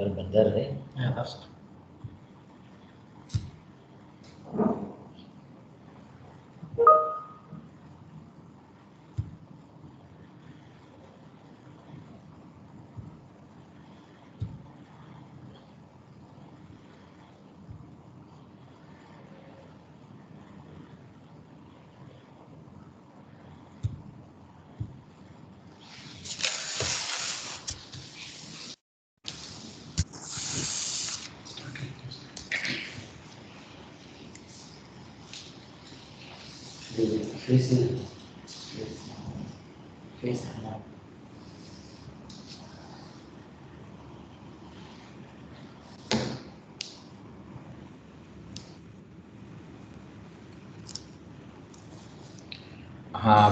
benar deh. Ya, that's Face.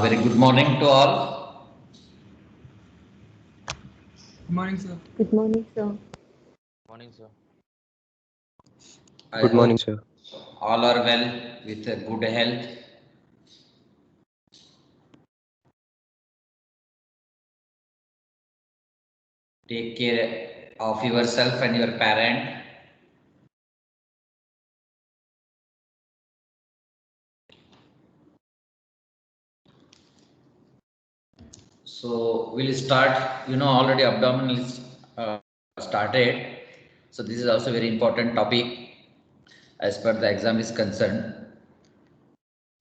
Very good morning to all. Good morning, sir. Good morning, sir. Morning, sir. I Good hope morning, sir. all are well with a good health. Take care of yourself and your parent. So we'll start. Already abdominal is started. So this is also very important topic as per the exam is concerned,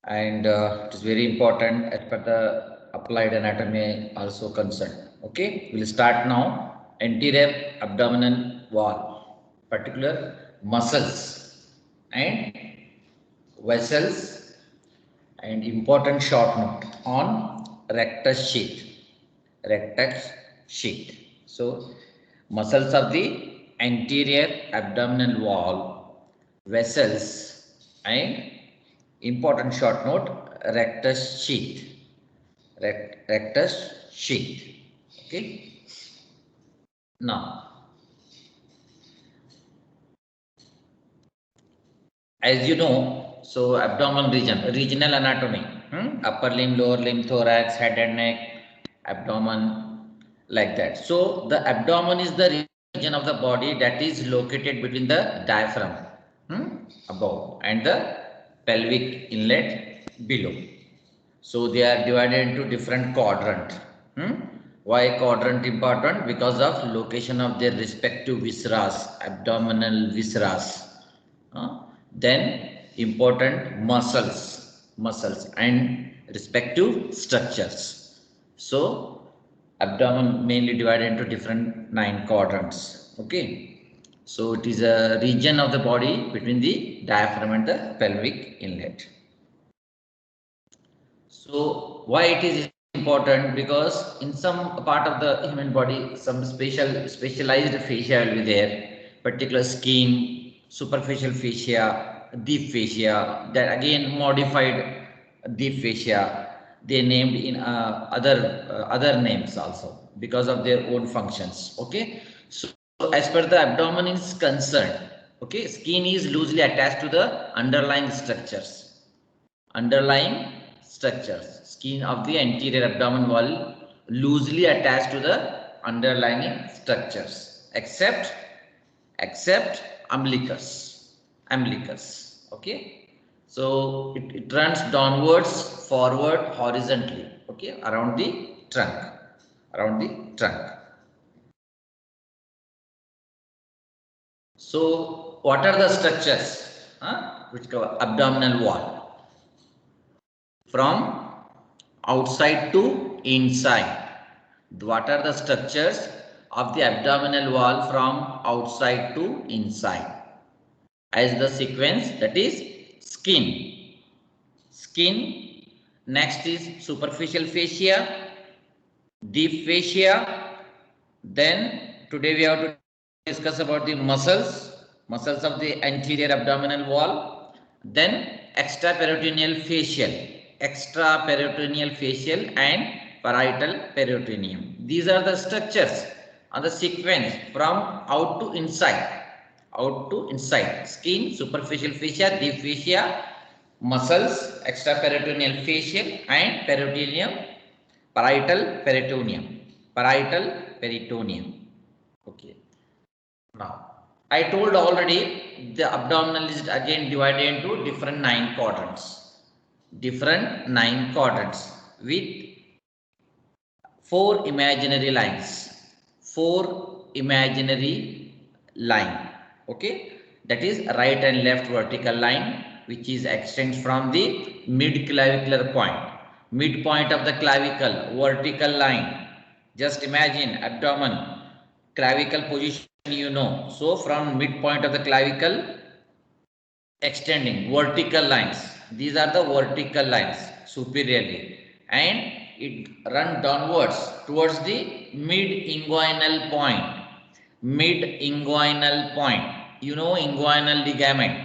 and it is very important as per the applied anatomy also concerned. Okay, we'll start now. Anterior abdominal wall, particular muscles and vessels, and important short note on rectus sheath. Rectus sheath. So muscles of the anterior abdominal wall, vessels, and important short note rectus sheath. Rectus sheath. Okay. Now, as you know, so abdominal region, regional anatomy, upper limb, lower limb, thorax, head and neck, abdomen, like that. So the abdomen is the region of the body that is located between the diaphragm above and the pelvic inlet below. So they are divided into different quadrant. Why quadrant important? Because of location of their respective visceras, abdominal visceras. Then important muscles and respective structures. So abdomen mainly divided into different 9 quadrants. Okay. So it is a region of the body between the diaphragm and the pelvic inlet. So why it is important? Because in some part of the human body, some specialized fascia will be there, particular skin, superficial fascia, deep fascia, that again modified deep fascia. They named in other names also because of their own functions. Okay, so as per the abdomen is concerned, okay, skin is loosely attached to the underlying structures. Skin of the anterior abdominal wall loosely attached to the underlying structures, except umbilicus. Okay, so it runs downwards, forward, horizontally. Okay, around the trunk. So what are the structures which cover abdominal wall? From outside to inside. What are the structures of the abdominal wall from outside to inside? As the sequence, that is skin. Next is superficial fascia, deep fascia. Then today we have to discuss about the muscles of the anterior abdominal wall. Then extraperitoneal facial and parietal peritoneum. These are the structures on the sequence from out to inside. Skin, superficial fascia, deep fascia, muscles, extraperitoneal facial and peritoneum, parietal peritoneum. Okay. Now, I told already the abdominal is again divided into different 9 quadrants. Different 9 quadrants with 4 imaginary lines. 4 imaginary line. Okay. That is right and left vertical line, which is extends from the mid clavicular point. Midpoint of the clavicle, vertical line. Just imagine abdomen, clavicle position you know. So from midpoint of the clavicle extending vertical lines. These are the vertical lines superiorly, and it run downwards towards the mid-inguinal point. Mid-inguinal point. You know inguinal ligament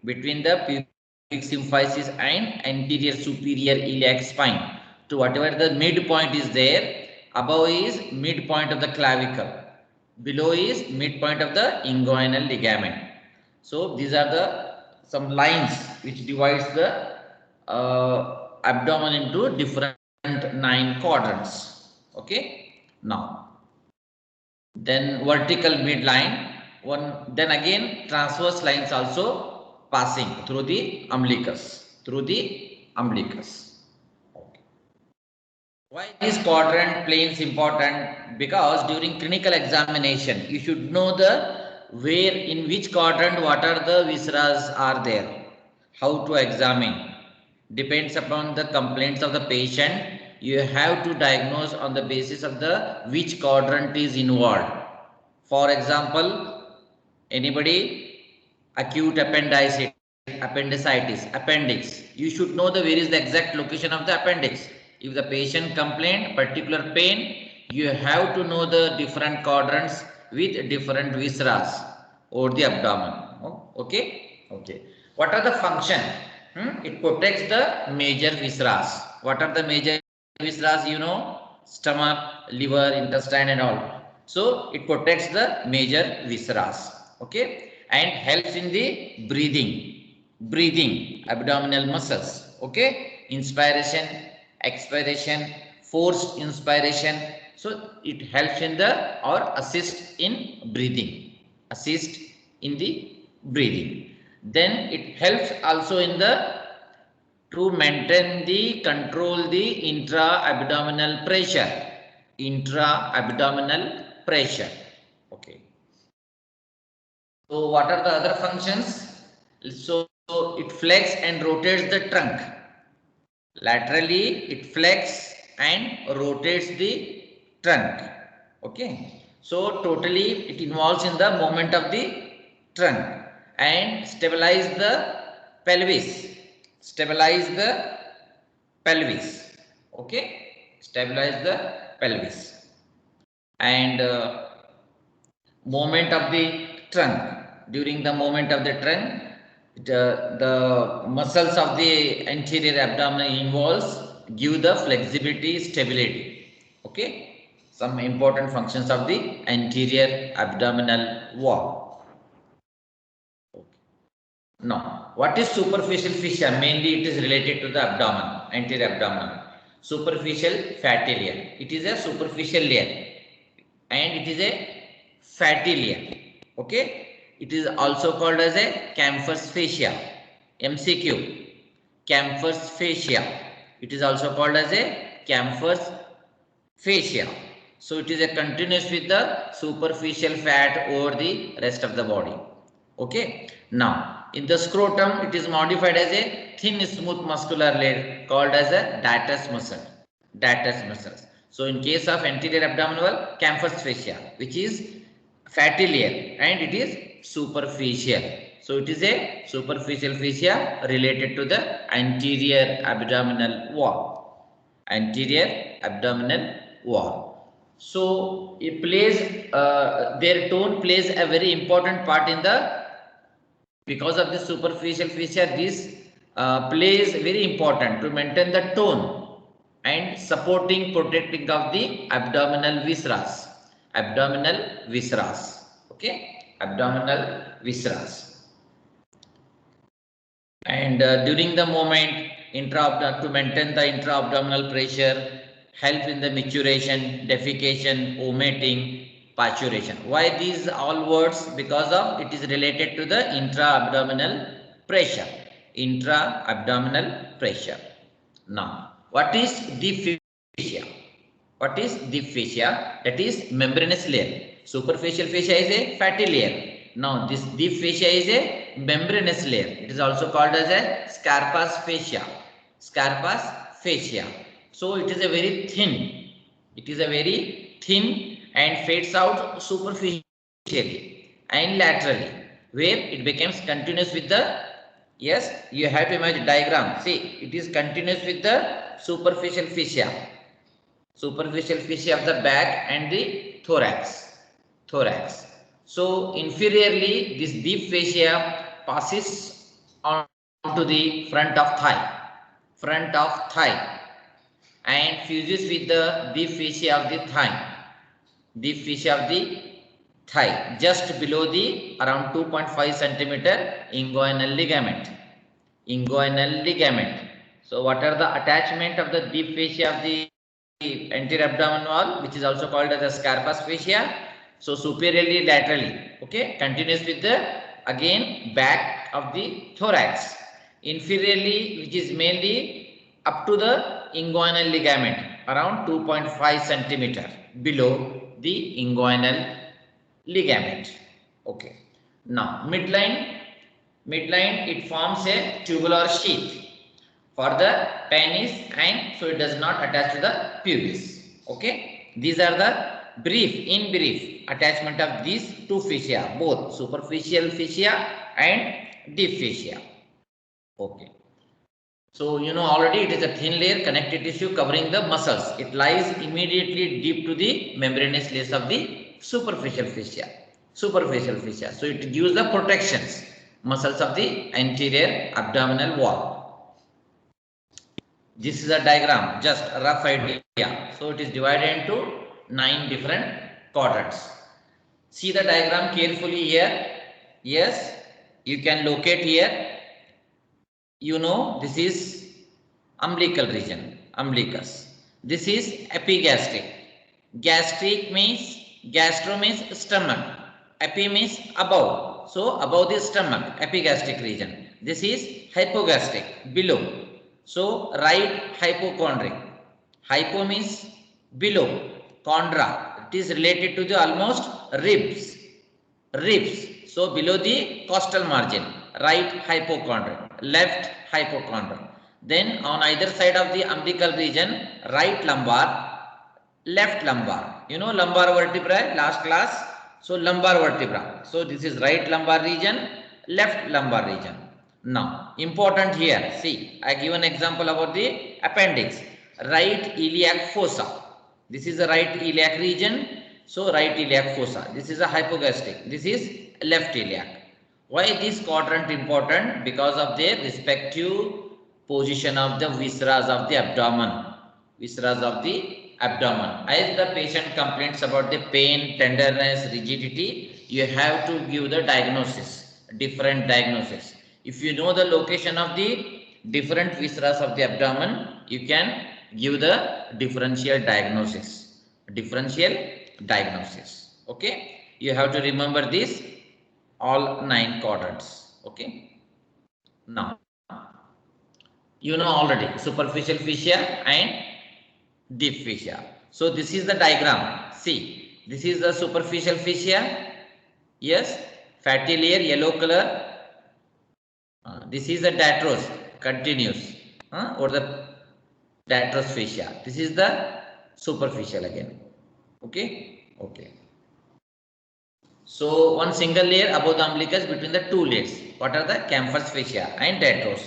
between the pubic symphysis and anterior superior iliac spine. To whatever the midpoint is there, above is midpoint of the clavicle, below is midpoint of the inguinal ligament. So these are the some lines which divides the abdomen into different 9 quadrants. Okay. Now, then vertical midline, then again transverse lines also passing through the umbilicus. Okay. Why this quadrant plane is important? Because during clinical examination, you should know the where in which quadrant what are the visceras are there. How to examine depends upon the complaints of the patient. You have to diagnose on the basis of the which quadrant is involved. For example, anybody acute appendix, you should know the where is the exact location of the appendix. If the patient complained particular pain, you have to know the different quadrants with different visceras over the abdomen. Okay. What are the function? It protects the major visceras. What are the major visceras? You know, stomach, liver, intestine and all. So it protects the major visceras. Okay, and helps in the breathing abdominal muscles. Okay, inspiration, expiration, forced inspiration. So it helps in the or assist in breathing. Then it helps also in the to maintain the control the intra-abdominal pressure. Okay. So what are the other functions? So it flex and rotates the trunk. Laterally it flex and rotates the trunk. Okay. So totally it involves in the movement of the trunk and stabilize the pelvis. Okay. Stabilize the pelvis. And movement of the trunk. During the movement of the trunk, the muscles of the anterior abdomen involves give the flexibility, stability. Okay, some important functions of the anterior abdominal wall. Okay. Now, what is superficial fissure? Mainly, it is related to the abdomen, anterior abdomen. Superficial fatty layer. It is a superficial layer, and it is a fatty layer. Okay. It is also called as a camphus fascia. MCQ. Camphus fascia. It is also called as a camphus fascia. So it is a continuous with the superficial fat over the rest of the body. Okay. Now in the scrotum, it is modified as a thin smooth muscular layer called as a datus muscle. So in case of anterior abdominal, camphus fascia, which is fatty layer, and it is superficial. So it is a superficial fascia related to the anterior abdominal wall. So it plays their tone plays a very important part in the, because of this superficial fascia, this plays very important to maintain the tone and supporting protecting of the abdominal visceras. Okay, abdominal visceras. And during the movement, to maintain the intra-abdominal pressure, help in the maturation, defecation, vomiting, parturition. Why these all words? Because of it is related to the intra-abdominal pressure. Intra-abdominal pressure. Now, what is deep fascia? What is deep fascia? That is membranous layer. Superficial fascia is a fatty layer. Now, this deep fascia is a membranous layer. It is also called as a Scarpa's fascia. Scarpa's fascia. So, it is a very thin. It is a very thin and fades out superficially and laterally, where it becomes continuous with the, yes, you have to imagine diagram. See, it is continuous with the superficial fascia of the back and the thorax. So inferiorly, this deep fascia passes on to the front of thigh, and fuses with the deep fascia of the thigh, just below the around 2.5 centimeter inguinal ligament. So what are the attachment of the deep fascia of the anterior abdominal wall, which is also called as the Scarpa's fascia? So superiorly, laterally, okay, continuous with the again back of the thorax. Inferiorly, which is mainly up to the inguinal ligament, around 2.5 centimeter below the inguinal ligament. Okay. Now midline it forms a tubular sheath for the penis, and so it does not attach to the pubis. Okay, these are the brief attachment of these two fascia, both superficial fascia and deep fascia. Okay, so you know already it is a thin layer connective tissue covering the muscles. It lies immediately deep to the membranous layers of the superficial fascia. So it gives the protections muscles of the anterior abdominal wall. This is a diagram, just a rough idea. So it is divided into 9 different quadrants. See the diagram carefully here. Yes, you can locate here. You know, this is umbilical region, umbilicus. This is epigastric. Gastric means, gastro means stomach. Epi means above. So above the stomach, epigastric region. This is hypogastric, below. So right hypochondric. Hypo means below. Chondra, it is related to the almost ribs. So below the costal margin, right hypochondrium, left hypochondrium. Then on either side of the umbilical region, right lumbar, left lumbar. You know lumbar vertebra, last class. So lumbar vertebra. So this is right lumbar region, left lumbar region. Now important here, see, I give an example about the appendix. Right iliac fossa. This is the right iliac region. So right iliac fossa. This is a hypogastric. This is left iliac. Why this quadrant important? Because of their respective position of the viscera of the abdomen. As the patient complains about the pain, tenderness, rigidity, you have to give the diagnosis, different diagnosis. If you know the location of the different viscera of the abdomen, you can give the differential diagnosis. Okay, you have to remember this all 9 quadrants. Okay, now you know already superficial fascia and deep fascia. So this is the diagram. See, this is the superficial fascia. Yes, fatty layer, yellow color. This is the datrous, continuous, or the datrous fascia. This is the superficial again. Okay. So one single layer above the umbilicus between the 2 layers. What are the campus fascia and datrous?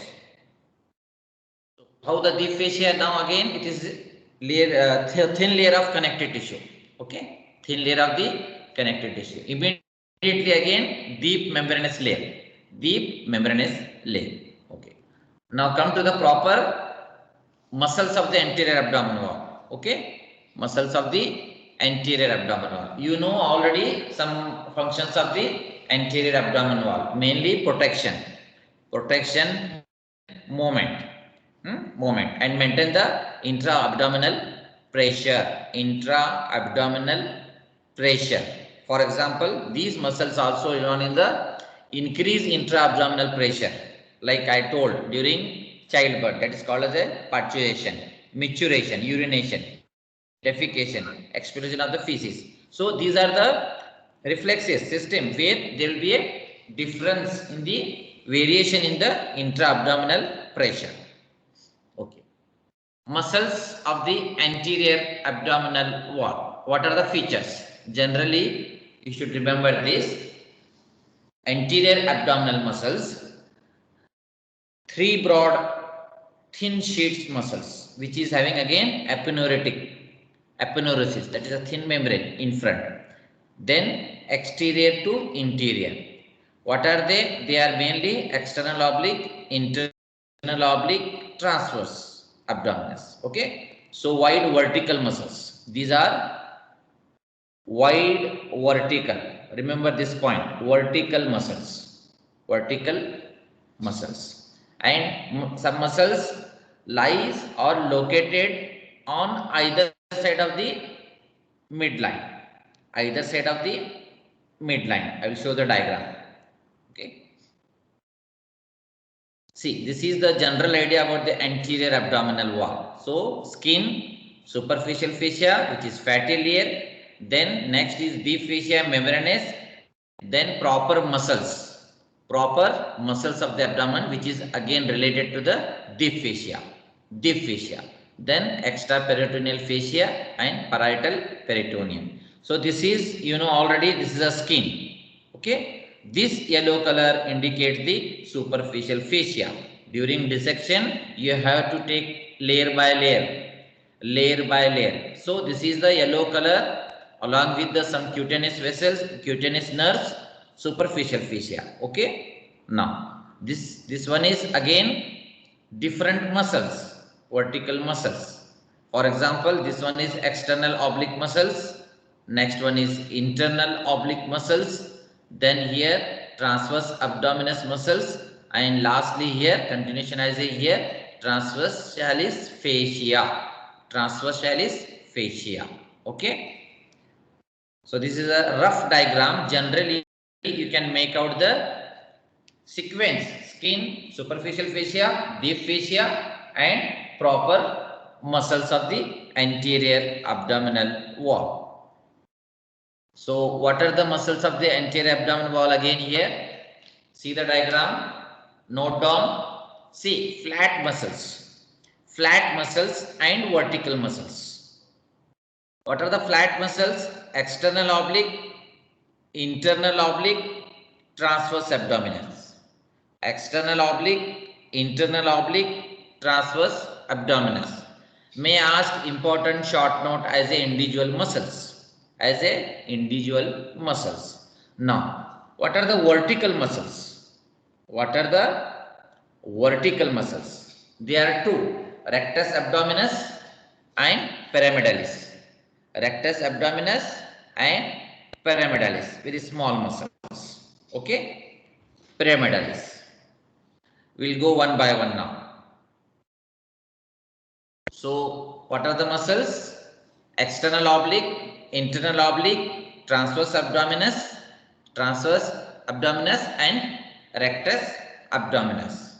How the deep fascia? Now again it is layer, thin layer of connective tissue. Okay, thin layer of the connective tissue. Immediately again deep membranous layer. Okay. Now come to the proper muscles of the anterior abdominal wall. Okay, muscles of the anterior abdominal wall. You know already some functions of the anterior abdominal wall, mainly protection, movement, and maintain the intra-abdominal pressure. pressure. For example, these muscles also involved in the increase intra-abdominal pressure, like I told during childbirth, that is called as a parturition, maturation, urination, defecation, expulsion of the feces. So these are the reflexes system where there will be a difference in the variation in the intra-abdominal pressure. Okay. Muscles of the anterior abdominal wall. What are the features? Generally, you should remember this. Anterior abdominal muscles, three broad thin sheets muscles, which is having again aponeurosis, that is a thin membrane in front. Then exterior to interior. What are they? They are mainly external oblique, internal oblique, transverse abdominis. Okay. So wide vertical muscles. These are wide vertical. Remember this point. Vertical muscles. Vertical muscles. And some muscles lies or located on either side of the midline. Either side of the midline. I will show the diagram. Okay. See, this is the general idea about the anterior abdominal wall. So, skin, superficial fascia, which is fatty layer. Then next is deep fascia membranous. Then proper muscles of the abdomen, which is again related to the deep fascia. Then extraperitoneal fascia and parietal peritoneum. So this is, you know already, this is a skin. Okay. This yellow color indicates the superficial fascia. During dissection, you have to take layer by layer. So this is the yellow color along with the some cutaneous vessels, cutaneous nerves, superficial fascia. Okay. Now this one is again different muscles, vertical muscles. For example, this one is external oblique muscles. Next one is internal oblique muscles. Then here transverse abdominis muscles, and lastly here continuation as a here transversalis fascia. Okay. So this is a rough diagram. Generally, you can make out the sequence: skin, superficial fascia, deep fascia, and proper muscles of the anterior abdominal wall. So what are the muscles of the anterior abdominal wall again here? See the diagram, note down. See, flat muscles and vertical muscles. What are the flat muscles? External oblique, internal oblique, transverse abdominis. External oblique, internal oblique, transverse abdominis. May ask important short note as a individual muscles. Now, what are the vertical muscles? There are two: rectus abdominis and pyramidalis. Very small muscles. Okay. Pyramidalis. We'll go one by one now. So what are the muscles? External oblique, internal oblique, transverse abdominis, and rectus abdominis.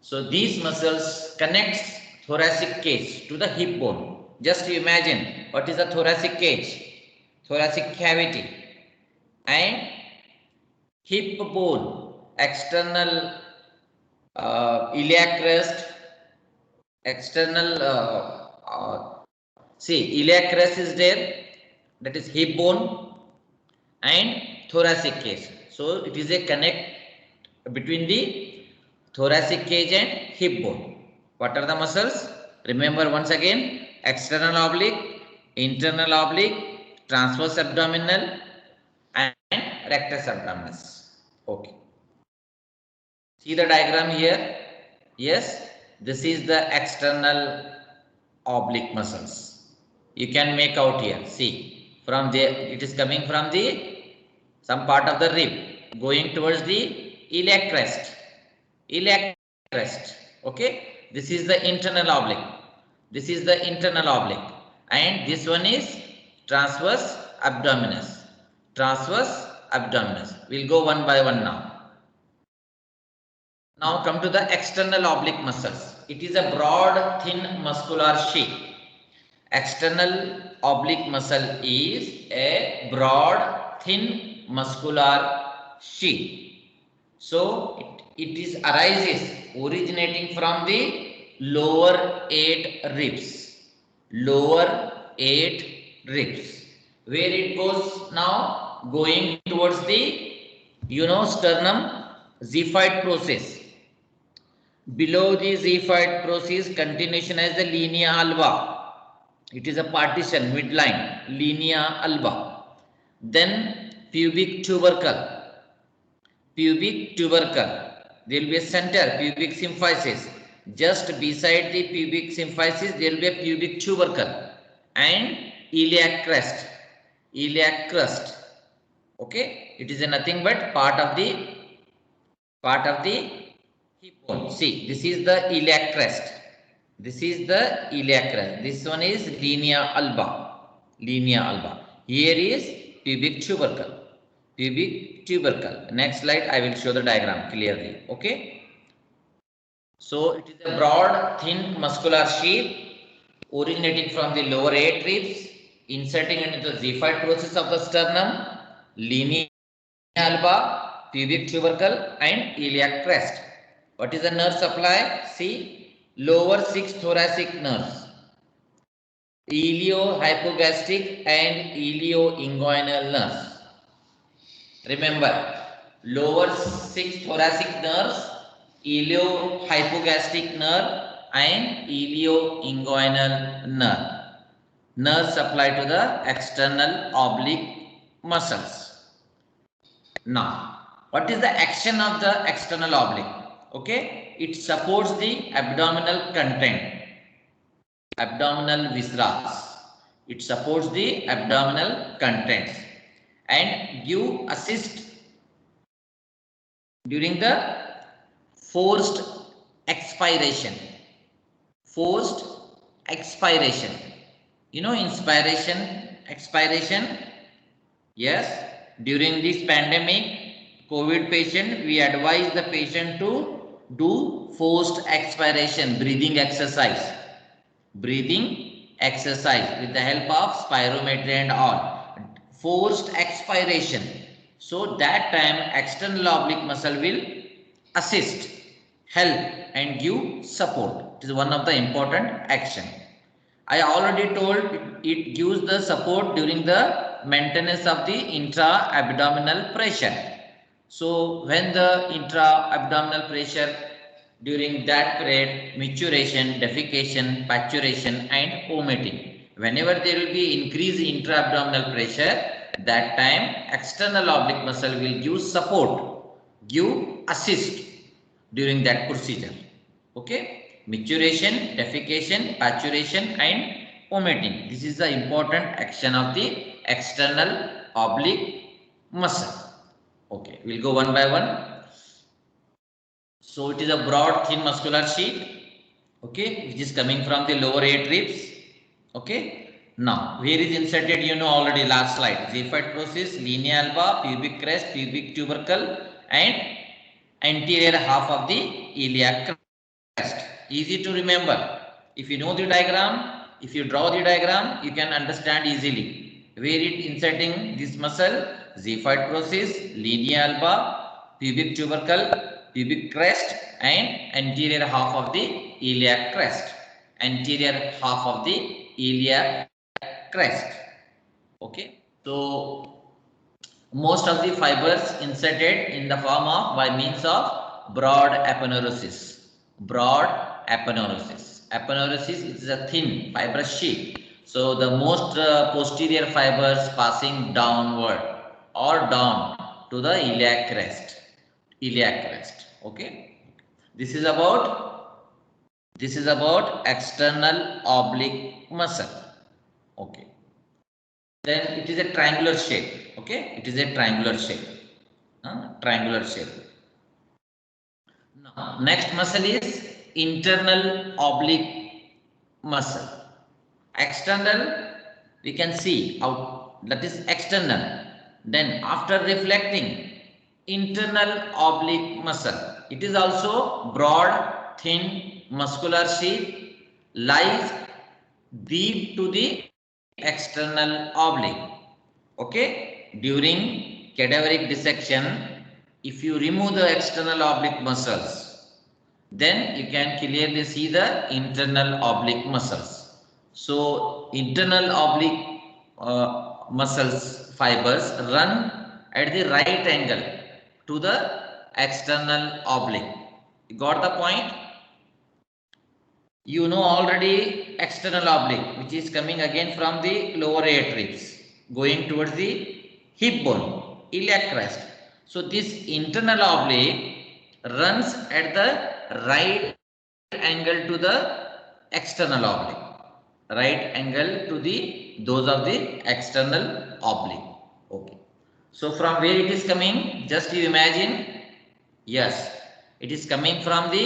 So these muscles connects thoracic cage to the hip bone. Just imagine, what is the thoracic cage? Thoracic cavity and hip bone, external iliac crest, iliac crest is there, that is hip bone and thoracic cage. So it is a connect between the thoracic cage and hip bone. What are the muscles? Remember once again: external oblique, internal oblique, transverse abdominal, and rectus abdominis. Okay. See the diagram here. Yes, this is the external oblique muscles. You can make out here. See, from there it is coming from the some part of the rib going towards the iliac crest. Okay. This is the internal oblique. And this one is Transverse abdominis. Transverse abdominis. We'll go one by one now. Now come to the external oblique muscles. It is a broad, thin muscular sheath. External oblique muscle is a broad, thin muscular sheath. So it is arises originating from the lower 8 ribs. Lower 8 ribs. Where it goes now? Going towards the sternum xiphoid process. Below the xiphoid process, continuation as the linea alba. It is a partition midline, linea alba. Then pubic tubercle. Pubic tubercle. There will be a center, pubic symphysis. Just beside the pubic symphysis, there will be a pubic tubercle and iliac crest. Iliac crest. Okay, it is nothing but part of the hip bone. See, this is the iliac crest. This is the iliac crest. This one is linea alba. Linea alba. Here is pubic tubercle. Pubic tubercle. Next slide, I will show the diagram clearly. Okay. So it is a broad, thin muscular sheath originating from the lower 8 ribs, inserting into the xiphoid process of the sternum, linea alba, pubic tubercle, and iliac crest. What is the nerve supply? See, lower 6 thoracic nerves, iliohypogastric and ilioinguinal nerves. Remember, lower 6 thoracic nerves, iliohypogastric nerve and ilioinguinal nerve. Nerve supply to the external oblique muscles. Now, what is the action of the external oblique? Okay, it supports the abdominal content, abdominal viscera. It supports the abdominal contents and give assist during the forced expiration. Forced expiration. Inspiration, expiration. Yes. During this pandemic, COVID patient, we advise the patient to do forced expiration, breathing exercise. Breathing exercise with the help of spirometry and all. Forced expiration. So that time external oblique muscle will assist, help and give support. It is one of the important action. I already told it gives the support during the maintenance of the intra-abdominal pressure. So when the intra-abdominal pressure during that period, maturation, defecation, paturation and vomiting. Whenever there will be increased intra-abdominal pressure, that time external oblique muscle will give support, give assist during that procedure. Okay. Maturation, defecation, paturation and vomiting. This is the important action of the external oblique muscle. Okay, we'll go one by one. So it is a broad, thin muscular sheath. Okay, which is coming from the lower 8 ribs. Okay. Now, where is inserted? Already last slide. Xiphoid process, linea alba, pubic crest, pubic tubercle and anterior half of the iliac crest. Easy to remember. If you know the diagram, if you draw the diagram, you can understand easily. Where it inserting this muscle, xiphoid process, linea alba, pubic tubercle, pubic crest and anterior half of the iliac crest. Anterior half of the iliac crest. Okay. So most of the fibers inserted in the form of by means of broad aponeurosis. Broad aponeurosis. Aponeurosis is a thin fibrous sheath. So the most posterior fibers passing downward or down to the iliac crest. Iliac crest. Okay. This is about external oblique muscle. Okay. Then it is a triangular shape. Okay. It is a triangular shape. Triangular shape. Now, next muscle is internal oblique muscle. External we can see out, that is external. Then after reflecting, internal oblique muscle. It is also broad, thin, muscular sheath, lies deep to the external oblique. Okay, during cadaveric dissection, if you remove the external oblique muscles, then you can clearly see the internal oblique muscles. So internal oblique muscles fibers run at the right angle to the external oblique. You got the point? You know already external oblique, which is coming again from the lower 8 ribs, going towards the hip bone, iliac crest. So this internal oblique runs at the right angle to the external oblique. Right angle to the those of the external oblique. Okay. So from where it is coming? Just you imagine. Yes, it is coming from the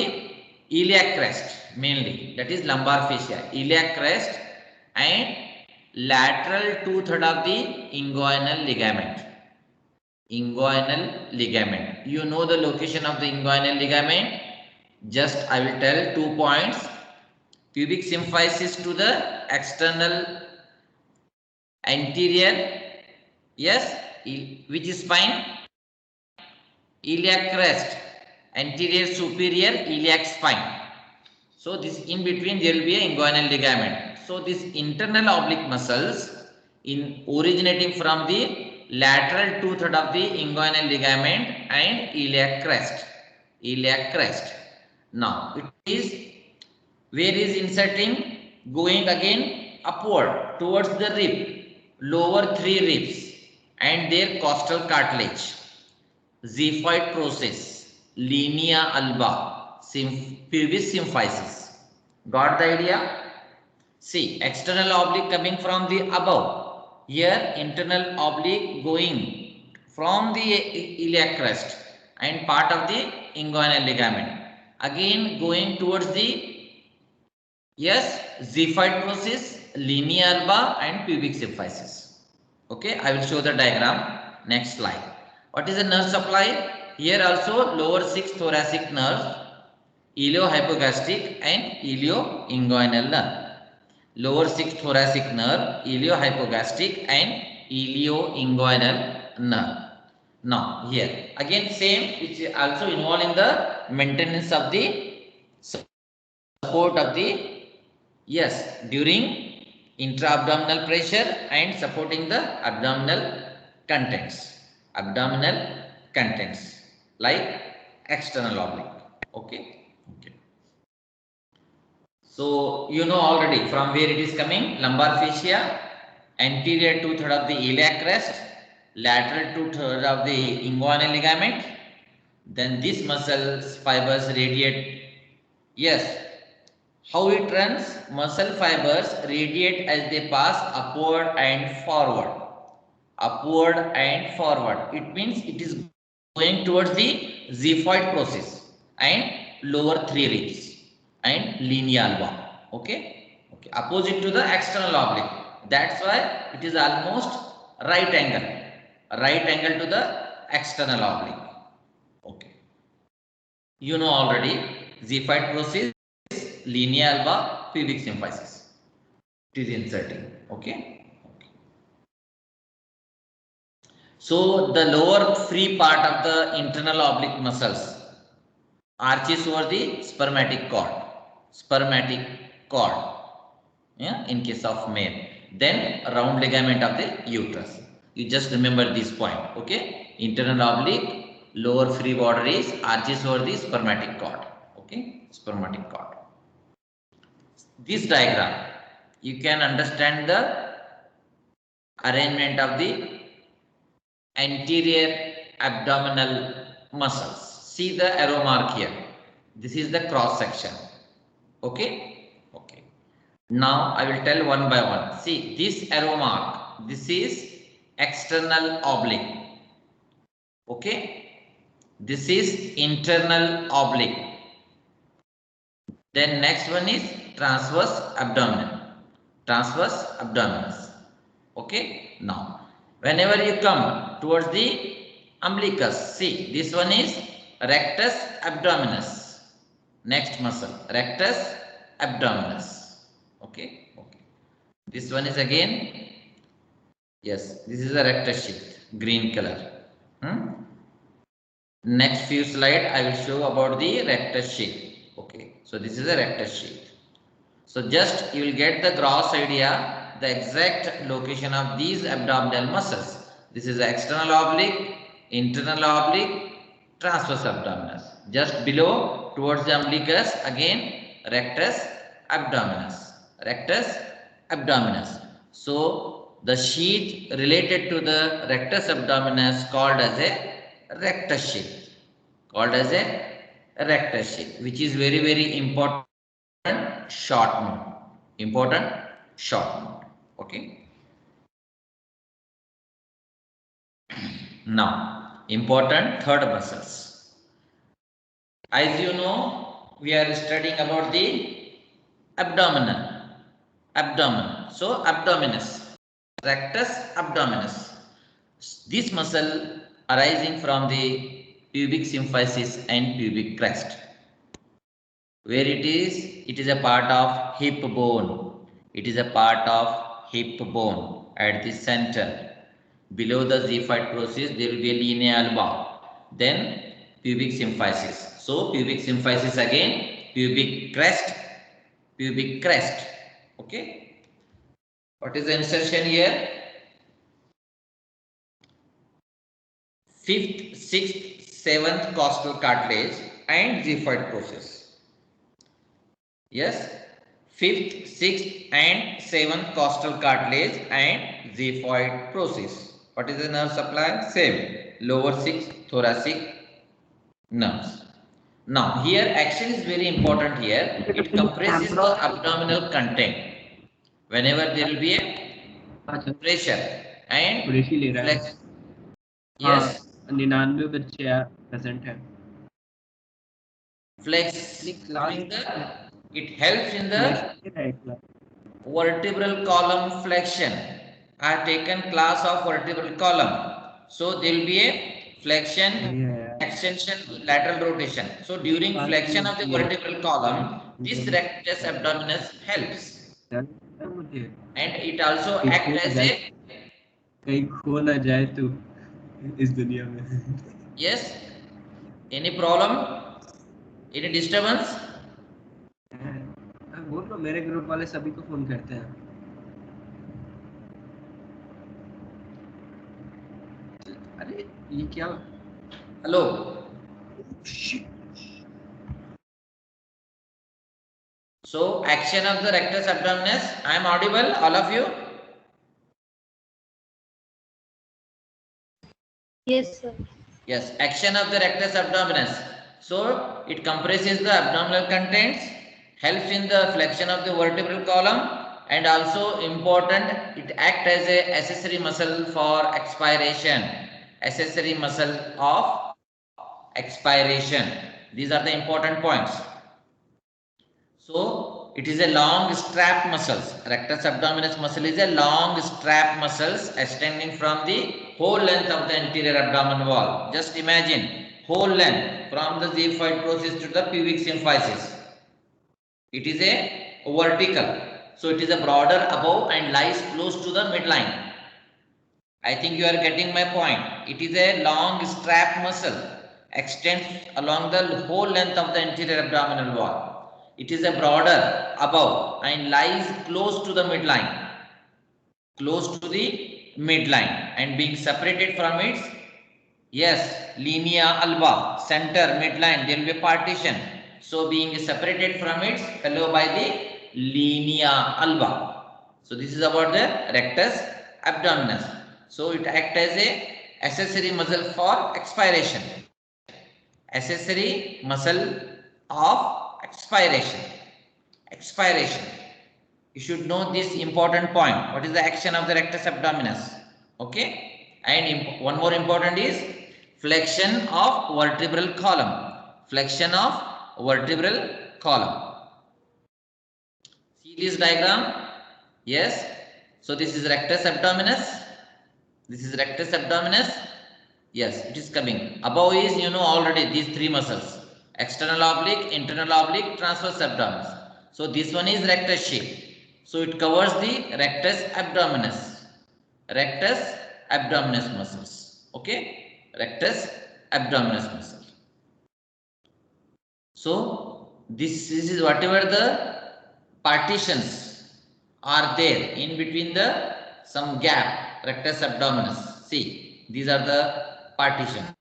iliac crest mainly, that is lumbar fascia, iliac crest and lateral 2/3 of the inguinal ligament. Inguinal ligament. You know the location of the inguinal ligament. Just I will tell 2 points. Pubic symphysis to the external anterior, yes, which is spine, iliac crest, anterior superior iliac spine. So this in between there will be a inguinal ligament. So this internal oblique muscles in originating from the lateral 2/3 of the inguinal ligament and iliac crest. Iliac crest. Now it is where is inserting, going again upward towards the rib, lower 3 ribs and their costal cartilage. Xiphoid process, linea alba, pubis symphysis. Got the idea? See, external oblique coming from the above. Here, internal oblique going from the iliac crest and part of the inguinal ligament. Again, going towards the, yes, xiphoid process, linea alba and pubic symphysis. Okay, I will show the diagram. Next slide. What is the nerve supply? Here also lower 6 thoracic nerves, iliohypogastric and ilioinguinal nerve. Lower 6 thoracic nerve, iliohypogastric and ilioinguinal nerve. Now here again same, which is also involved in the maintenance of the support of the, yes, during intra-abdominal pressure and supporting the abdominal contents. Abdominal contents like external oblique. Okay. Okay. So you know already from where it is coming, lumbar fascia, anterior 2/3 of the iliac crest, lateral 2/3 of the inguinal ligament. Then these muscles fibers radiate. Yes. How it runs? Muscle fibers radiate as they pass upward and forward. Upward and forward. It means it is going towards the xiphoid process and lower 3 ribs and linea alba. Okay. Okay. Opposite to the external oblique. That's why it is almost right angle. Right angle to the external oblique. Okay. You know already xiphoid process, linea alba, pubic symphysis. It is inserting. Okay. So the lower free part of the internal oblique muscles arches over the spermatic cord. Spermatic cord. Yeah, in case of male. Then round ligament of the uterus. You just remember this point. Okay. Internal oblique, lower free border is arches over the spermatic cord. Okay. Spermatic cord. This diagram, you can understand the arrangement of the anterior abdominal muscles. See the arrow mark here. This is the cross section. Okay. Okay. Now I will tell one by one. See this arrow mark. This is external oblique. Okay. This is internal oblique. Then next one is transverse abdominal. Transverse abdominis. Okay. Now, whenever you come towards the umbilicus, see this one is rectus abdominis. Next muscle, rectus abdominis. Okay. Okay. This one is again, yes, this is a rectus sheath, green color. Next few slide I will show about the rectus sheath. Okay. So this is a rectus sheath. So just you will get the gross idea, the exact location of these abdominal muscles. This is external oblique, internal oblique, transverse abdominis. Just below towards the umbilicus, again rectus abdominis. Rectus abdominis. So the sheath related to the rectus abdominis called as a rectus sheath. Called as a rectus sheath, which is very, very important short note. Important short note. Okay. Now, important third muscles. As you know, we are studying about the abdominal. Abdomen. So, abdominis. Rectus abdominis. This muscle arising from the pubic symphysis and pubic crest. Where it is a part of hip bone. It is a part of hip bone at the center. Below the xiphoid process, there will be a linea alba. Then pubic symphysis. So pubic symphysis again, pubic crest, pubic crest. Okay. What is the insertion here? Fifth, sixth, seventh costal cartilage and xiphoid process. Yes, fifth, sixth and seventh costal cartilage and xiphoid process. What is the nerve supply? Same, lower six thoracic nerves. Now here action is very important here. It compresses the abdominal content. Whenever there will be a pressure and flex. Yes. 99 बच्चे present है. Flex. It helps in the vertebral column flexion. I have taken class of vertebral column. So there will be a flexion, extension, lateral rotation. So during flexion of the vertebral column, this rectus abdominis helps. And it also acts as a... कहीं खो ना जाए तू इस दुनिया में. Yes. Any problem? Any disturbance? बोल लो, मेरे ग्रुप वाले सभी को फोन करते हैं. अरे ये क्या? Hello. So action of the rectus abdominis. I am audible, all of you? Yes, sir. Yes, action of the rectus abdominis. So it compresses the abdominal contents, helps in the flexion of the vertebral column, and also important, it acts as a accessory muscle for expiration. Accessory muscle of expiration. These are the important points. So it is a long strap muscles. Rectus abdominis muscle is a long strap muscles extending from the whole length of the anterior abdominal wall. Just imagine whole length from the xiphoid process to the pubic symphysis. It is a vertical. So it is a broader above and lies close to the midline. I think you are getting my point. It is a long strap muscle extends along the whole length of the anterior abdominal wall. It is a broader above and lies close to the midline. Close to the midline and being separated from its, yes, linea alba, center, midline, there will be a partition. So being separated from its fellow by the linea alba. So this is about the rectus abdominis. So it acts as a accessory muscle for expiration. Accessory muscle of expiration. Expiration. You should know this important point. What is the action of the rectus abdominis? Okay. And one more important is flexion of vertebral column. Flexion of vertebral column. See this diagram? Yes. So this is rectus abdominis. This is rectus abdominis. Yes, it is coming. Above is, you know already, these three muscles. External oblique, internal oblique, transverse abdominis. So this one is rectus shape. So it covers the rectus abdominis. Rectus abdominis muscles. Okay? Rectus abdominis muscle. So this is whatever the partitions are there in between the some gap, rectus abdominis. See, these are the partitions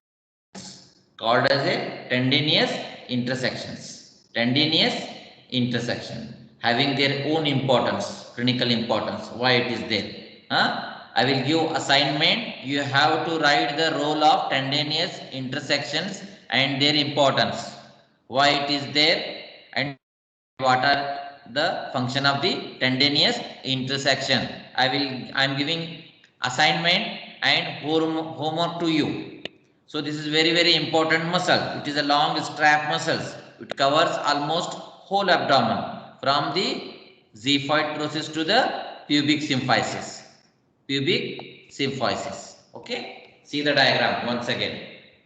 called as a tendinous intersections. Tendinous intersection having their own importance, clinical importance. Why it is there? I will give assignment. You have to write the role of tendinous intersections and their importance. Why it is there and what are the function of the tendinous intersection. I am giving assignment and homework to you. So this is very important muscle. It is a long strap muscles. It covers almost whole abdomen from the xiphoid process to the pubic symphysis. Pubic symphysis. Okay. See the diagram once again.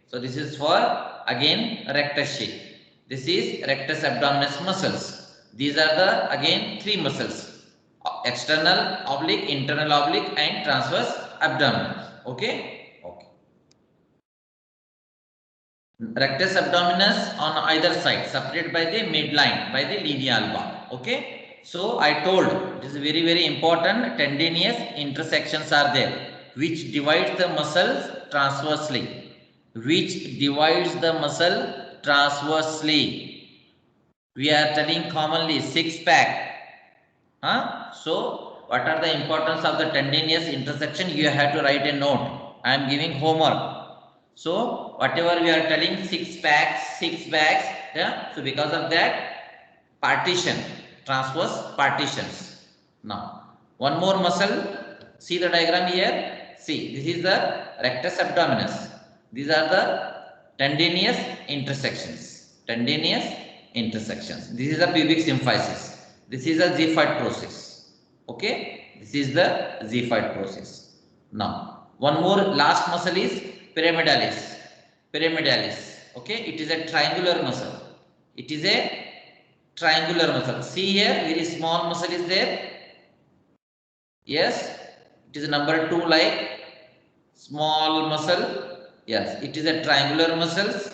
So this is for again rectus shape. This is rectus abdominis muscles. These are the again three muscles: external oblique, internal oblique, and transverse abdominis. Okay. Okay. Rectus abdominis on either side, separated by the midline, by the linea alba. Okay. So I told it is very important. Tendinous intersections are there, which divides the muscles transversely. Which divides the muscle transversely. We are telling commonly six pack. So what are the importance of the tendinous intersection? You have to write a note. I am giving homework. So whatever we are telling six packs, yeah. So because of that, partition, transverse partitions. Now one more muscle. See the diagram here. See, this is the rectus abdominis. These are the tendinous intersections. Tendinous intersections. This is the pubic symphysis. This is the xiphoid process. Okay. This is the xiphoid process. Now one more last muscle is pyramidalis. Pyramidalis. Okay. It is a triangular muscle. It is a triangular muscle. See here, very small muscle is there. Yes. It is number 2 like small muscle. Yes, it is a triangular muscles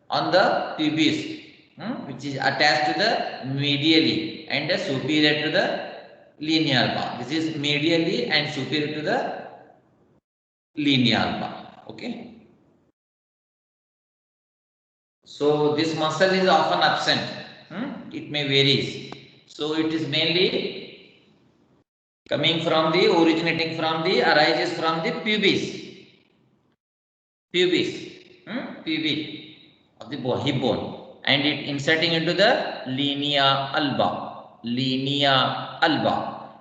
on the pubis, which is attached to the medially and superior to the linea alba. This is medially and superior to the linea alba. Okay. So this muscle is often absent. It may varies. So it is mainly originating from the arises from the pubis. Pubic of the hip bone, and it inserting into the linea alba.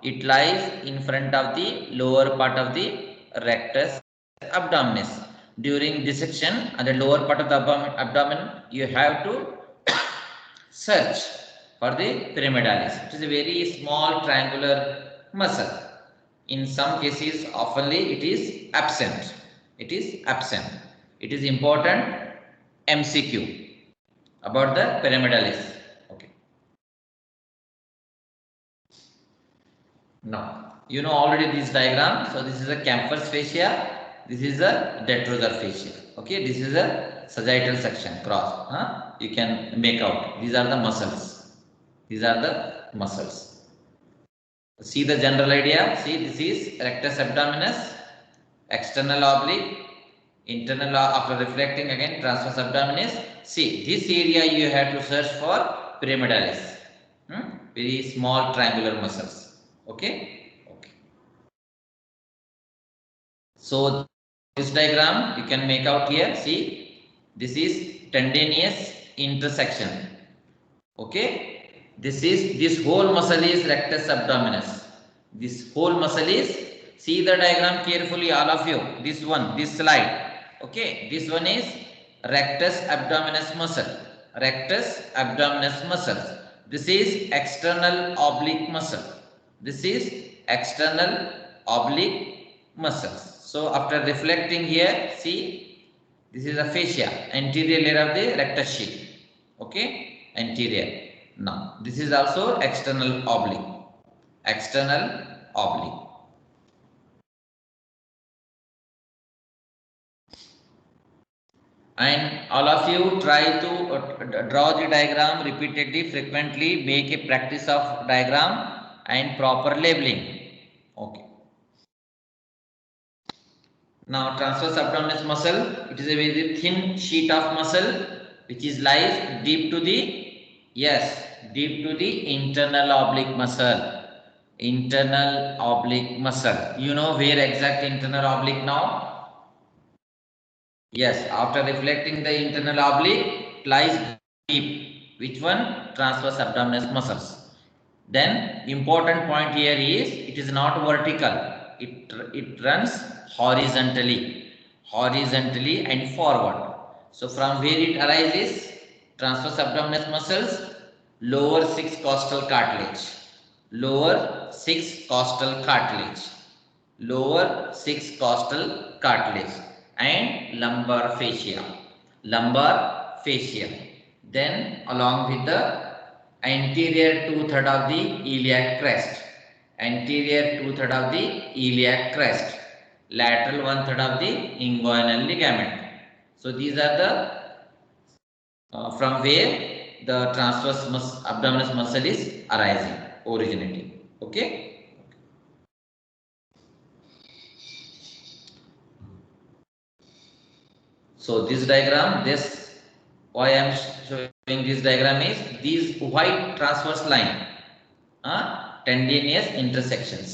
It lies in front of the lower part of the rectus abdominis. During dissection at the lower part of the abdomen, you have to search for the pyramidalis. It is a very small triangular muscle. In some cases, oftenly it is absent. It is important MCQ about the pyramidalis. Okay. Now you know already this diagram. So this is a campus fascia. This is a detrusor fascia. Okay. This is a sagittal section cross. You can make out. These are the muscles. See the general idea. See, this is rectus abdominis, external oblique, internal, after reflecting again transverse abdominis. See, this area you have to search for pyramidalis. Very small triangular muscles. Okay. So this diagram you can make out here. See, this is tendinous intersection. Okay. This whole muscle is rectus abdominis. This whole muscle is, see the diagram carefully, all of you. This slide. Okay. This one is rectus abdominis muscle. This is external oblique muscle. This is external oblique muscles. So after reflecting here, see, this is a fascia, anterior layer of the rectus sheath. Okay, anterior. Now this is also external oblique. External oblique. And all of you try to draw the diagram repeatedly, frequently, make a practice of diagram and proper labeling. Okay. Now transverse abdominis muscle, it is a very thin sheet of muscle which is lies deep to the, yes, deep to the internal oblique muscle. Internal oblique muscle. You know where exact internal oblique now? Yes, after reflecting the internal oblique lies deep. Which one? Transverse abdominis muscles. Then important point here is it is not vertical. It runs horizontally and forward. So from where it arises? Transverse abdominis muscles, lower 6 costal cartilage. Lower 6 costal cartilage. Lower 6 costal cartilage and lumbar fascia. Lumbar fascia. Then along with the anterior 2/3 of the iliac crest. Anterior 2/3 of the iliac crest. Lateral 1/3 of the inguinal ligament. So these are the from where the transverse abdominis muscle is arising, originating. Okay. So this diagram, why I am showing this diagram is these white transverse line, tendinous intersections.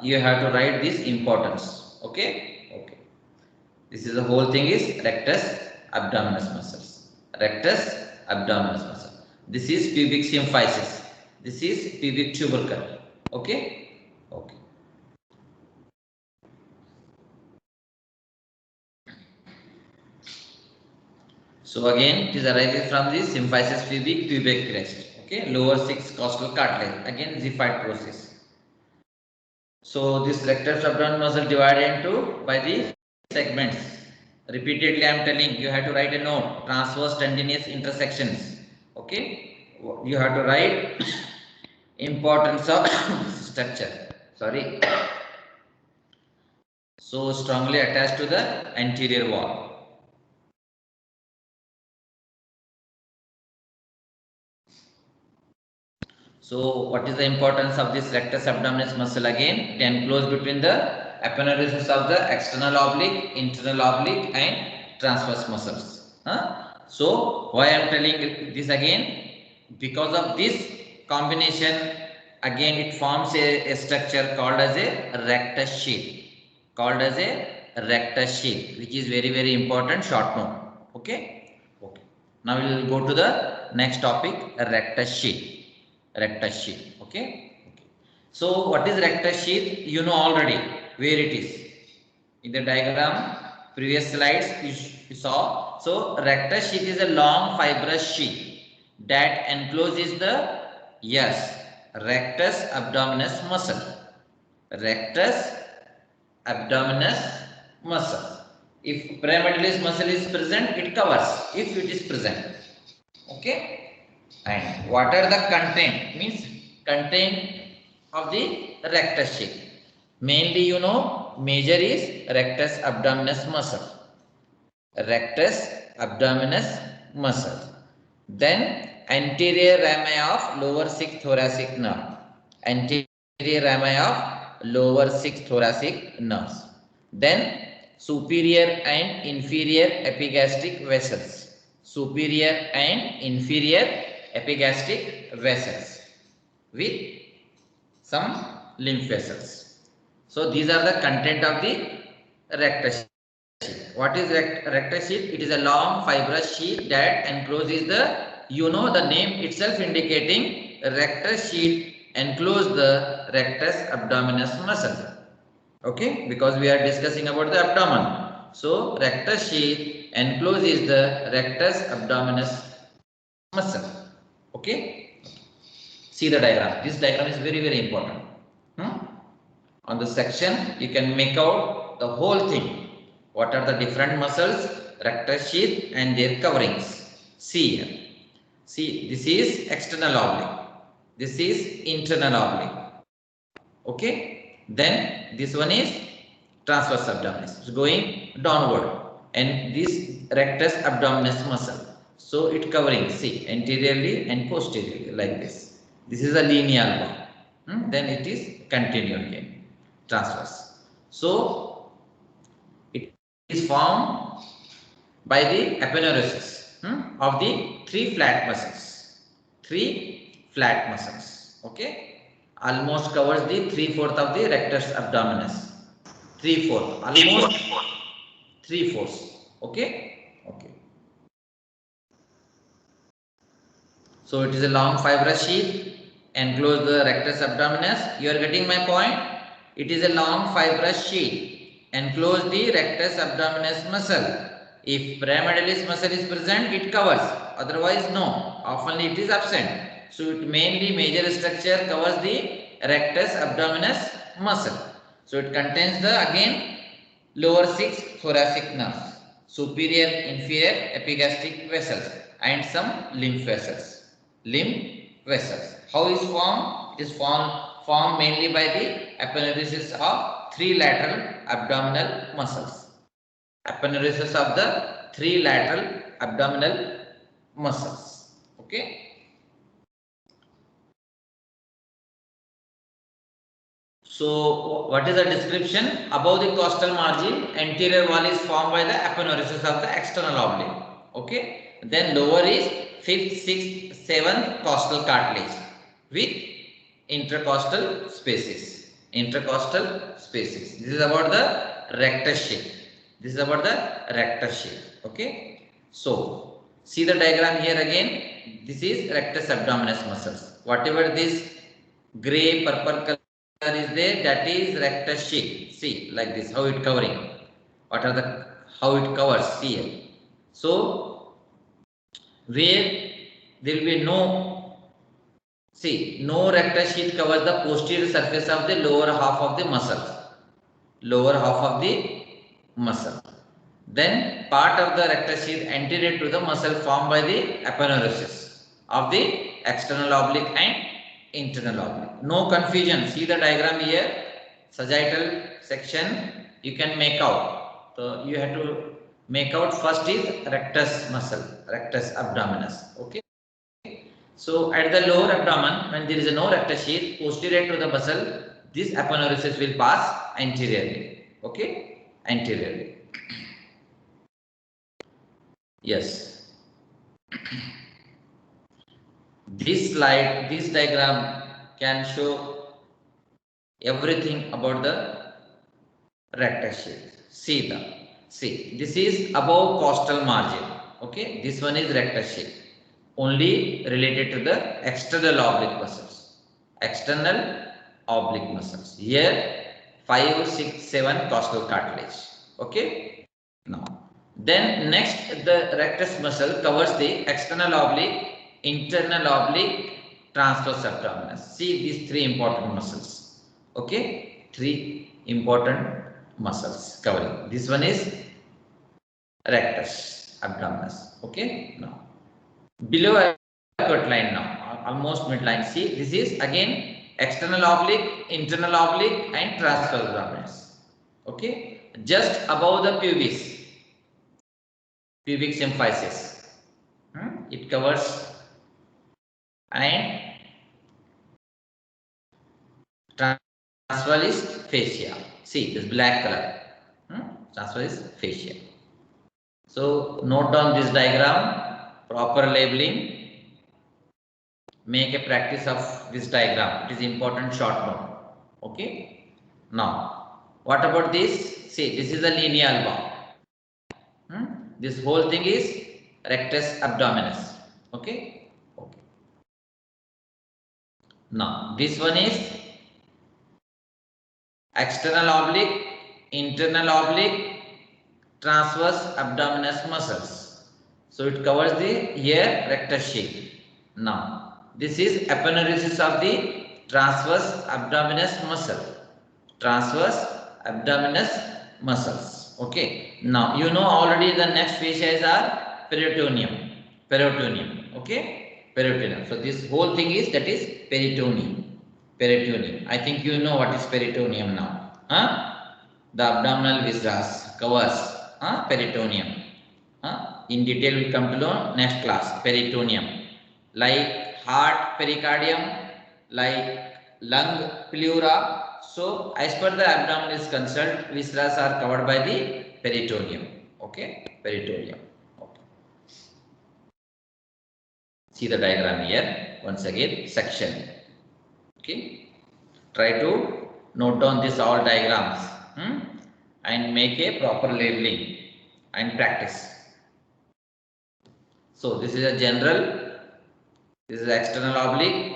You have to write this importance. Okay. Okay. This is the whole thing is rectus abdominis muscles. Rectus abdominis muscle. This is pubic symphysis. This is pubic tubercle. Okay. Okay. So again, it is arising from the symphysis pubic crest. Okay, lower 6 costal cartilage. Again, Ziphioid process. So this rectus abdominis muscle divided into by the segments. Repeatedly, I am telling you have to write a note. Transverse tendinous intersections. Okay, you have to write importance of structure. Sorry. So strongly attached to the anterior wall. So what is the importance of this rectus abdominis muscle again? It encloses between the aponeurosis of the external oblique, internal oblique and transverse muscles. So why I am telling this again? Because of this combination, again it forms a structure called as a rectus sheath. Called as a rectus sheath, which is very, very important short note. Okay. Okay. Now we will go to the next topic, rectus sheath. Rectus sheath. Okay. So what is rectus sheath? You know already where it is. In the diagram, previous slides you saw. So rectus sheath is a long fibrous sheath that encloses the, yes, rectus abdominis muscle. Rectus abdominis muscle. If pyemonidis muscle is present, it covers. If it is present. Okay. And what are the content? Means content of the rectus sheath. Mainly, you know, major is rectus abdominis muscle. Rectus abdominis muscle. Then anterior rami of lower 6 thoracic nerve. Anterior rami of lower 6 thoracic nerves. Then superior and inferior epigastric vessels. Superior and inferior epigastric vessels with some lymph vessels. So these are the content of the rectus sheath. What is rectus sheath? It is a long fibrous sheath that encloses the, you know, the name itself indicating rectus sheath enclose the rectus abdominis muscle. Okay, because we are discussing about the abdomen. So rectus sheath encloses the rectus abdominis muscle. Okay. See the diagram. This diagram is very, very important. On the section, you can make out the whole thing. What are the different muscles, rectus sheath and their coverings. See here. See, this is external oblique. This is internal oblique. Okay. Then this one is transverse abdominis. It's going downward. And this rectus abdominis muscle. So it covering, see, anteriorly and posteriorly like this. This is a linear one. Then it is continued again, transverse. So it is formed by the aponeurosis of the three flat muscles. Three flat muscles. Okay. Almost covers the 3/4 of the rectus abdominis. 3/4. Almost 3/4. Okay. Okay. So it is a long fibrous sheath, enclose the rectus abdominis. You are getting my point? It is a long fibrous sheath, enclose the rectus abdominis muscle. If pramedialis muscle is present, it covers. Otherwise, no. Often it is absent. So it mainly major structure covers the rectus abdominis muscle. So it contains the again lower 6 thoracic nerves, superior, inferior epigastric vessels, and some lymph vessels. Lymph vessels. How is formed? It is formed mainly by the aponeurosis of three lateral abdominal muscles. Aponeurosis of the three lateral abdominal muscles. Okay. So what is the description? Above the costal margin, anterior wall is formed by the aponeurosis of the external oblique. Okay. Then lower is 5th, 6th, 7th costal cartilage with intercostal spaces. Intercostal spaces. This is about the rectus sheath. This is about the rectus sheath. Okay. So see the diagram here again. This is rectus abdominis muscles. Whatever this gray purple color is there, that is rectus sheath. See like this, how it covering. What are the how it covers? See here. So where there will be no, see, no rectus sheath covers the posterior surface of the lower half of the muscle. Lower half of the muscle. Then part of the rectus sheath anterior to the muscle formed by the aponeurosis of the external oblique and internal oblique. No confusion. See the diagram here. Sagittal section you can make out. So you have to make out first is rectus muscle, rectus abdominis. Okay. So at the lower abdomen, when there is no rectus sheath, posterior to the muscle, this aponeurosis will pass anteriorly. Okay, anteriorly. Yes. This slide, this diagram can show everything about the rectus sheath. See, this is above costal margin. Okay, this one is rectus sheath. Only related to the external oblique muscles. External oblique muscles. Here 5, 6, 7 costal cartilage. Okay. Now, then next the rectus muscle covers the external oblique, internal oblique, transverse abdominis. See these three important muscles. Okay, three important muscles covering. This one is rectus abdominis. Okay. Now below cut line now, almost midline. See, this is again external oblique, internal oblique, and transverse abdominis. Okay, just above the pubis, pubic symphysis. It covers and transverse fascia. See this black color. Transverse fascia. So note down this diagram. Proper labeling. Make a practice of this diagram. It is important short note. Okay. Now, what about this? See, this is a lineal bar. This whole thing is rectus abdominis. Okay. Okay. Now, this one is external oblique, internal oblique, transverse abdominis muscles. So it covers the here rectus sheath. Now This is aponeurosis of the transverse abdominis muscle. Transverse abdominis muscles. Okay. Now you know already the next fascias are peritoneum. Peritoneum. Okay. Peritoneum. So this whole thing is that is peritoneum. Peritoneum. I think you know what is peritoneum now. Huh? The abdominal viscera covers peritoneum. In detail we come to know next class. Peritoneum. Like heart pericardium, like lung pleura. So as per the abdomen is concerned, viscera are covered by the peritoneum. Okay, peritoneum. Okay. See the diagram here once again. Section. Okay. Try to note down this all diagrams and make a proper labeling and practice. So this is a general. This is external oblique.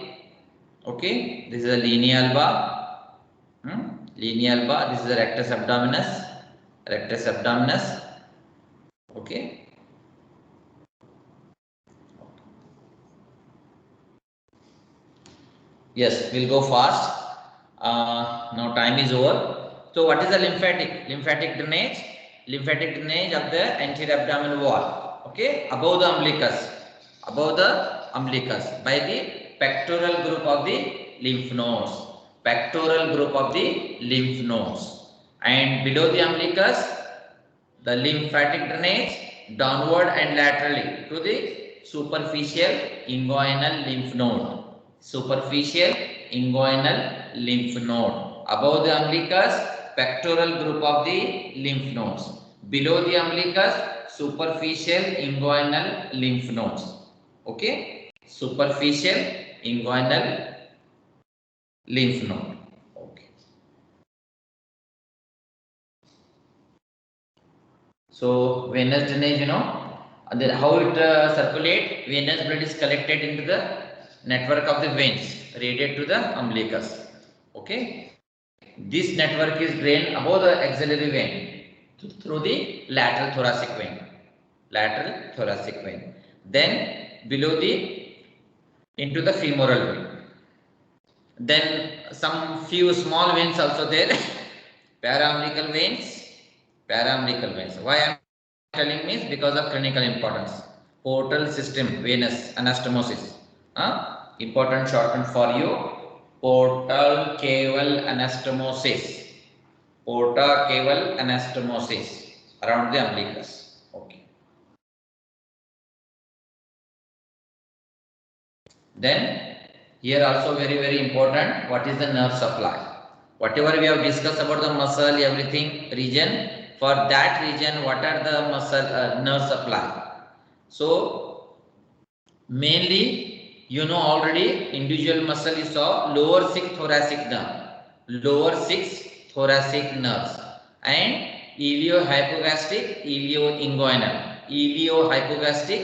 Okay. This is a linea alba. Linea alba. This is the rectus abdominis. Rectus abdominis. Okay. Yes, we'll go fast. Now time is over. So what is the lymphatic? Lymphatic drainage. Lymphatic drainage of the anterior abdominal wall. Okay, above the umbilicus. Above the umbilicus by the pectoral group of the lymph nodes. Pectoral group of the lymph nodes. And below the umbilicus, the lymphatic drainage downward and laterally to the superficial inguinal lymph node. Superficial inguinal lymph node. Above the umbilicus, pectoral group of the lymph nodes. Below the umbilicus, superficial inguinal lymph nodes. Okay? Superficial inguinal lymph node. Okay. So venous drainage, you know, and then how it circulate? Venous blood is collected into the network of the veins, radiate to the umbilicus. Okay. This network is drained above the axillary vein through the lateral thoracic vein. Lateral thoracic vein. Then below the into the femoral vein. Then some few small veins also there. Paraumbilical veins. Paraumbilical veins. Why I am telling means because of clinical importance. Portal system venous anastomosis. Important shorthand for you. Portal caval anastomosis. Porta caval anastomosis around the umbilicus. Okay. Then here also very important. What is the nerve supply? Whatever we have discussed about the muscle, everything region. For that region, what are the muscle nerve supply? So mainly, you know already individual muscle is of lower 6 thoracic nerve, lower 6 thoracic nerves, and iliohypogastric, ilioinguinal, iliohypogastric,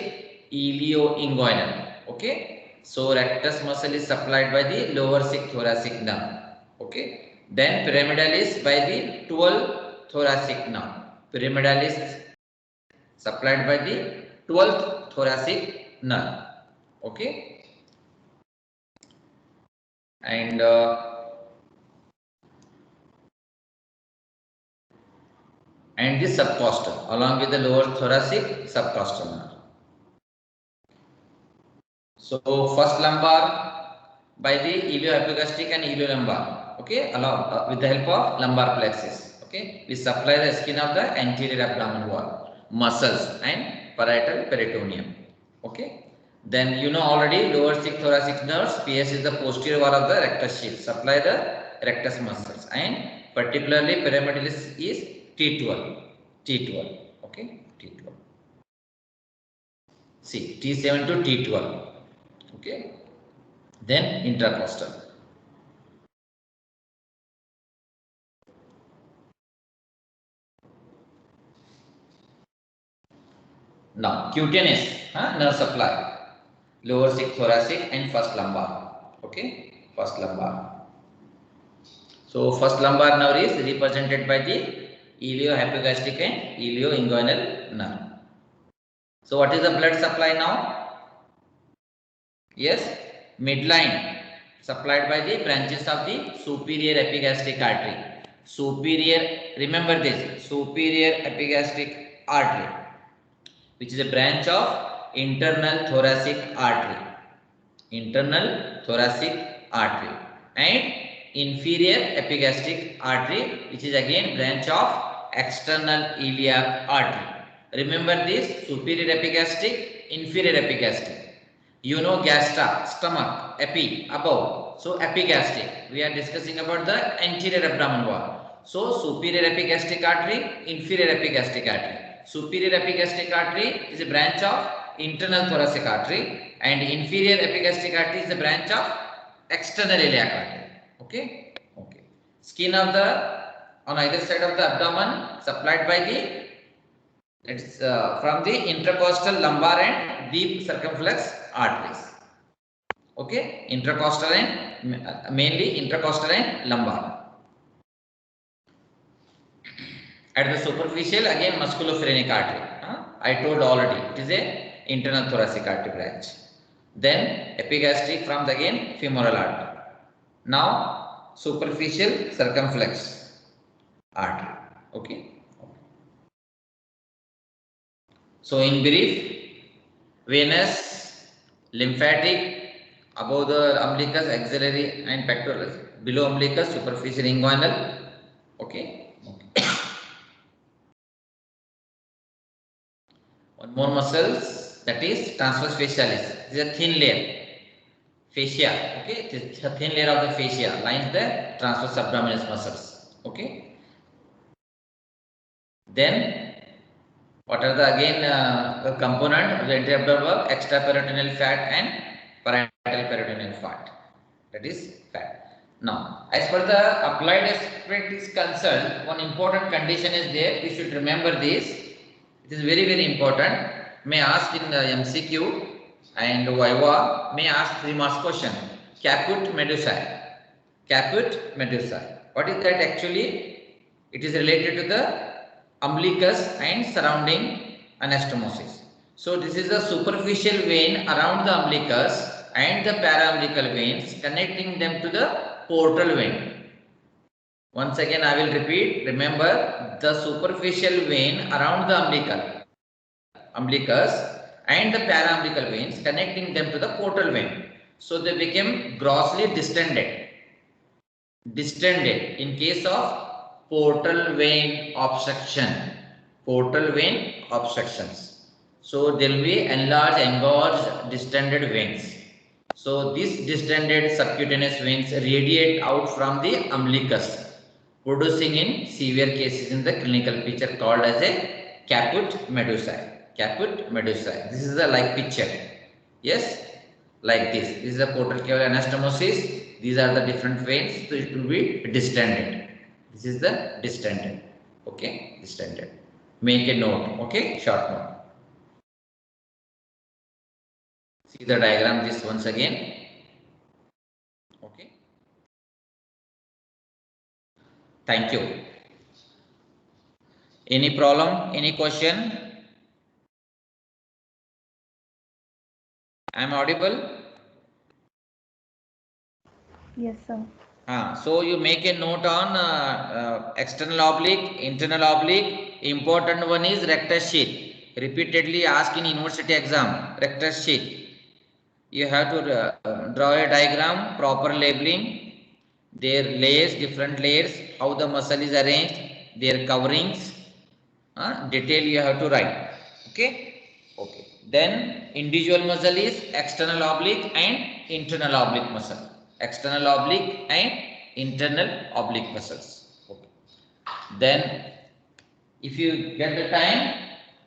ilioinguinal. Okay, so rectus muscle is supplied by the lower 6 thoracic nerve. Okay, then pyramidalis by the 12th thoracic nerve. Pyramidalis supplied by the 12th thoracic nerve. Okay, and this subcostal along with the lower thoracic subcostal nerve. So first lumbar by the iliohypogastric and iliolumbar. Okay, along with the help of lumbar plexus. Okay, we supply the skin of the anterior abdominal wall, muscles and parietal peritoneum. Okay. Then you know already lower 6 thoracic nerves, PS is the posterior wall of the rectus sheath, supply the rectus muscles, and particularly pyramidalis is T12. T12. Okay, T12. See, T7 to T12. Okay. Then intracostal. Now cutaneous nerve supply. Lower 6 thoracic and first lumbar. Okay, first lumbar. So first lumbar nerve is represented by the iliohypogastric and ilioinguinal nerve. So what is the blood supply now? Yes, midline supplied by the branches of the superior epigastric artery. Superior, remember this, superior epigastric artery, which is a branch of internal thoracic artery. Internal thoracic artery. And inferior epigastric artery, which is again branch of external iliac artery. Remember this, superior epigastric, inferior epigastric. You know gasta, stomach, epi, above. So epigastric. We are discussing about the anterior abdominal wall. So superior epigastric artery, inferior epigastric artery. Superior epigastric artery is a branch of internal thoracic artery, and inferior epigastric artery is a branch of external iliac artery. Okay. Okay. Skin of the on either side of the abdomen supplied by the from the intercostal, lumbar and deep circumflex arteries. Okay, intercostal and mainly intercostal and lumbar. At the superficial, again musculophrenic artery. I told already, it is a internal thoracic artery branch. Then epigastric from the again femoral artery. Now superficial circumflex artery. Okay. So in brief, venous, lymphatic, above the umbilicus, axillary and pectoralis, below umbilicus, superficial inguinal. Okay. Okay. One more muscles, that is transverse facialis. This is a thin layer, fascia. Okay, this is a thin layer of the fascia lines the transverse abdominis muscles. Okay. Then what are the again component of the anterior abdominal? Extraperitoneal fat and parietal peritoneal fat. That is fat. Now, as per the applied aspect is concerned, one important condition is there. You should remember this. It is very, very important. May ask in the MCQ and Viva. May ask 3 marks question. Caput medusae. Caput medusae. What is that actually? It is related to the umbilicus and surrounding anastomosis. So this is a superficial vein around the umbilicus and the paraumbilical veins connecting them to the portal vein. Once again I will repeat, remember the superficial vein around the umbilicus and the paraumbilical veins connecting them to the portal vein. So they became grossly distended. Distended in case of portal vein obstruction. Portal vein obstructions. So there will be enlarged, engorged, distended veins. So these distended subcutaneous veins radiate out from the umbilicus, producing in severe cases in the clinical picture called as a caput medusae. Caput medusae. This is the like picture. Yes, like this. This is the portal cavity anastomosis. These are the different veins. So it will be distended. This is the distended. Okay, distended. Make a note. Okay, short note. See the diagram this once again. Okay. Thank you. Any problem? Any question? I am audible? Yes, sir. So you make a note on external oblique, internal oblique. Important one is rectus sheath. Repeatedly asked in university exam. Rectus sheath. You have to draw a diagram, proper labeling, their layers, different layers, how the muscle is arranged, their coverings, detail you have to write. Okay. Okay. Then individual muscle is external oblique and internal oblique muscle. External oblique and internal oblique muscles. Okay. Then if you get the time,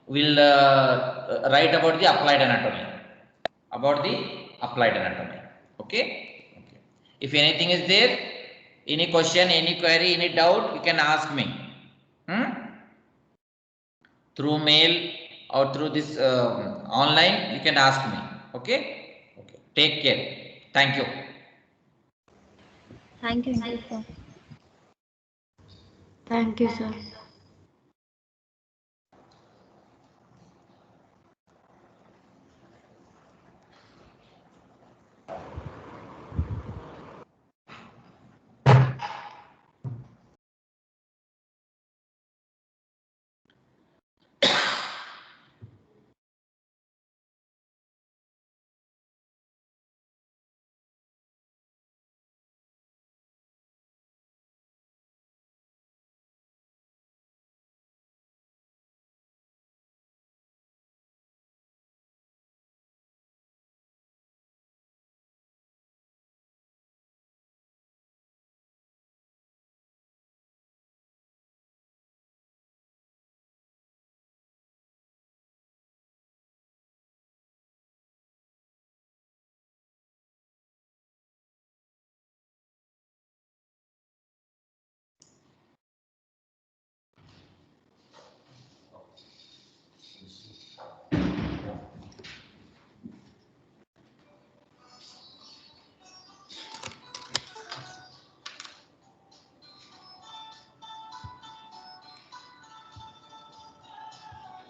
we'll write about the applied anatomy. About the applied anatomy. Okay. Okay. If anything is there, any question, any query, any doubt, you can ask me. Through mail or through this online, you can ask me. Okay. Okay. Take care. Thank you. Thank you, sir. Thank you, sir.